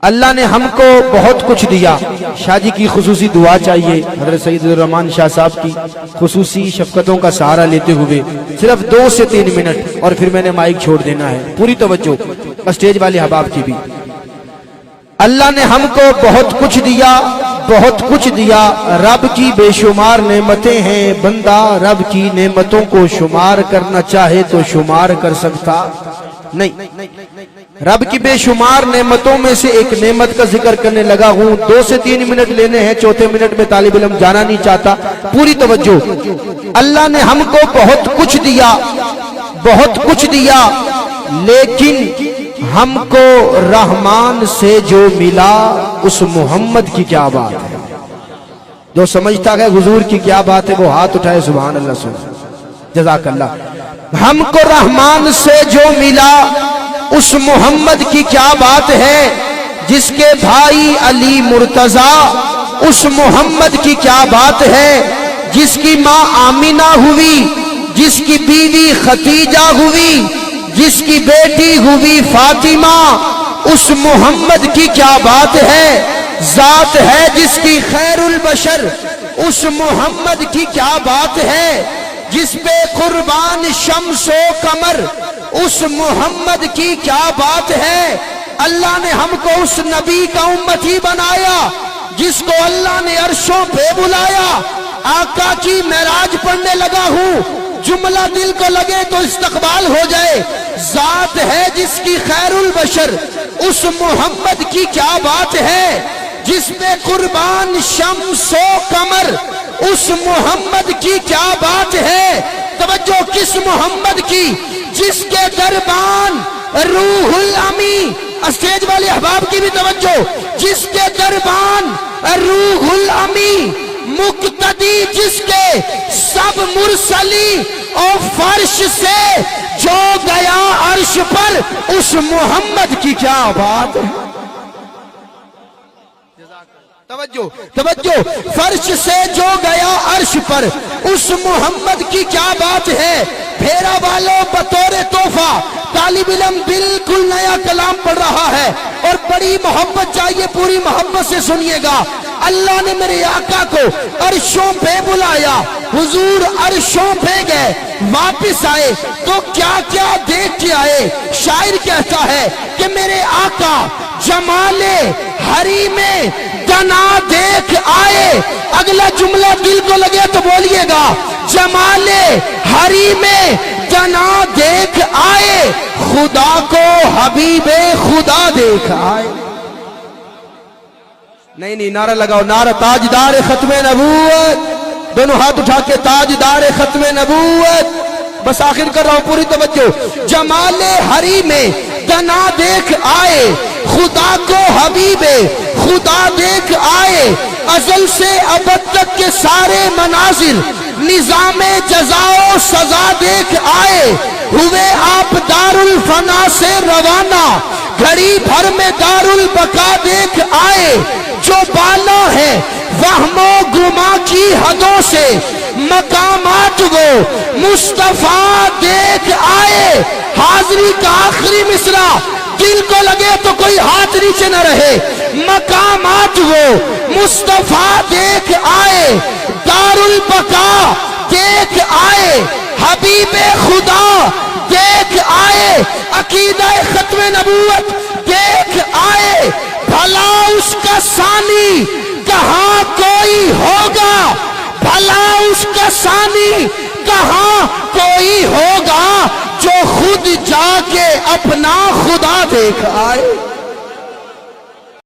اللہ نے ہم کو بہت کچھ دیا. شاہ جی کی خصوصی دعا چاہیے, حضرت سید الرحمان شاہ صاحب کی خصوصی شفقتوں کا سہارا لیتے ہوئے صرف 2 سے 3 منٹ, اور پھر میں نے مائک چھوڑ دینا ہے. پوری توجہ اسٹیج والے احباب کی بھی. اللہ نے ہم کو بہت کچھ دیا, بہت کچھ دیا. رب کی بے شمار نعمتیں ہیں, بندہ رب کی نعمتوں کو شمار کرنا چاہے تو شمار کر سکتا نہیں. رب کی بے شمار نعمتوں میں سے ایک نعمت کا ذکر کرنے لگا ہوں. 2 سے 3 منٹ لینے ہیں, چوتھے منٹ میں طالب علم جانا نہیں چاہتا. پوری توجہ. اللہ نے ہم کو بہت کچھ دیا, بہت کچھ دیا, لیکن ہم کو رحمان سے جو ملا اس محمد کی کیا بات ہے. جو سمجھتا ہے حضور کی کیا بات ہے وہ ہاتھ اٹھائے سبحان اللہ. سن جزاک اللہ. ہم کو رحمان سے جو ملا اس محمد کی کیا بات ہے. جس کے بھائی علی مرتضی اس محمد کی کیا بات ہے. جس کی ماں آمینہ ہوئی, جس کی بیوی ختیجہ ہوئی, جس کی بیٹی ہوئی فاطمہ, اس محمد کی کیا بات ہے. ذات ہے جس کی خیر البشر اس محمد کی کیا بات ہے. جس پہ قربان شمس و قمر اس محمد کی کیا بات ہے. اللہ نے ہم کو اس نبی کا امتی بنایا جس کو اللہ نے عرشوں پہ بلایا. آقا کی معراج پڑھنے لگا ہوں, جملہ دل کو لگے تو استقبال ہو جائے. ذات ہے جس کی خیر البشر اس محمد کی کیا بات ہے. جس پہ قربان شمس و قمر اس محمد کی کیا بات ہے. توجہ کس محمد کی. جس کے دربان روح الامی, اسٹیج والے احباب کی بھی توجہ. جس کے دربان روح الامی, مقتدی جس کے سب مرسلی اور فرش سے جو گیا عرش پر اس محمد کی کیا بات ہے. توجہ توجہ. فرش سے جو گیا عرش پر اس محمد کی کیا بات ہے. پھیرا والوں بطور تحفہ طالب علم بالکل نیا کلام پڑھ رہا ہے اور بڑی محبت چاہیے, پوری محبت سے سنیے گا. اللہ نے میرے آقا کو عرشوں پہ بلایا, حضور عرشوں پہ گئے, واپس آئے تو کیا کیا دیکھ کے آئے. شاعر کہتا ہے کہ میرے آقا جمال حریم دنا دیکھ آئے. اگلا جملہ دل کو لگے تو بولیے گا. جمال حریم دنا دیکھ آئے, خدا کو حبیب خدا دیکھ آئے. نہیں نعرہ لگاؤ, نعرہ تاجدار ختم نبوت. دونوں ہاتھ اٹھا کے تاجدار ختم نبوت. بس آخر کر رہا ہوں, پوری توجہ. جمال حریم دنا دیکھ آئے, خدا کو حبیب خدا دیکھ آئے. ازل سے ابد تک کے سارے مناظر نظام جزا و سزا دیکھ آئے. ہوئے آپ دار الفنا سے روانہ, گھڑی بھر میں دار البقا دیکھ آئے. جو بالا ہے وہم و گما کی حدوں سے مقامات وہ مصطفیٰ دیکھ آئے. حاضری کا آخری مصرع دل کو لگے تو کوئی ہاتھ نیچے نہ رہے. مقامات وہ مصطفیٰ دیکھ آئے, دار البقا دیکھ آئے, حبیب خدا دیکھ آئے, عقیدہ ختم نبوت دیکھ آئے. بھلا اس کا ثانی کہاں کوئی ہوگا, بھلا اس کا ثانی کہاں کوئی ہوگا جو خود جا کے اپنا خدا دیکھ آئے.